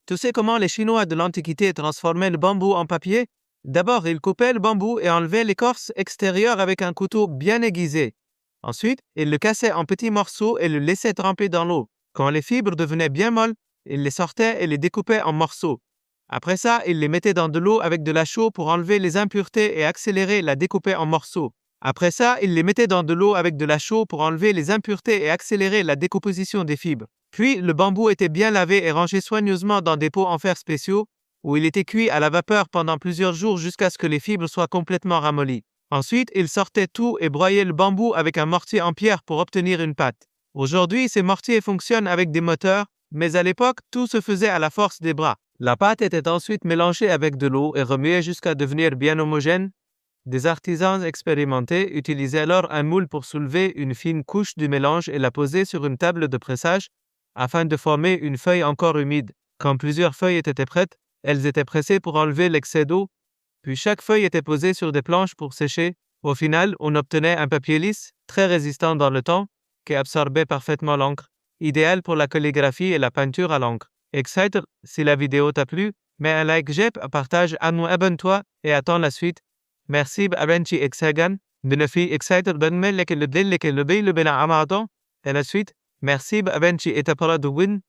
Tu sais comment les Chinois de l'Antiquité transformaient le bambou en papier? D'abord, ils coupaient le bambou et enlevaient l'écorce extérieure avec un couteau bien aiguisé. Ensuite, ils le cassaient en petits morceaux et le laissaient tremper dans l'eau. Quand les fibres devenaient bien molles, ils les sortaient et les découpaient en morceaux. Après ça, ils les mettaient dans de l'eau avec de la chaux pour enlever les impuretés et accélérer la découpe en morceaux. Après ça, ils les mettaient dans de l'eau avec de la chaux pour enlever les impuretés et accélérer la décomposition des fibres. Puis, le bambou était bien lavé et rangé soigneusement dans des pots en fer spéciaux, où il était cuit à la vapeur pendant plusieurs jours jusqu'à ce que les fibres soient complètement ramollies. Ensuite, ils sortaient tout et broyaient le bambou avec un mortier en pierre pour obtenir une pâte. Aujourd'hui, ces mortiers fonctionnent avec des moteurs, mais à l'époque, tout se faisait à la force des bras. La pâte était ensuite mélangée avec de l'eau et remuée jusqu'à devenir bien homogène. Des artisans expérimentés utilisaient alors un moule pour soulever une fine couche du mélange et la poser sur une table de pressage afin de former une feuille encore humide. Quand plusieurs feuilles étaient prêtes, elles étaient pressées pour enlever l'excès d'eau, puis chaque feuille était posée sur des planches pour sécher. Au final, on obtenait un papier lisse, très résistant dans le temps, qui absorbait parfaitement l'encre, idéal pour la calligraphie et la peinture à l'encre. Excited, si la vidéo t'a plu, mets un like, partage, abonne-toi et attends la suite. Merci Abenchi Exagan, Benefi Excited Benmel le Bena Amadon, et la suite. Merci Abenchi et Win.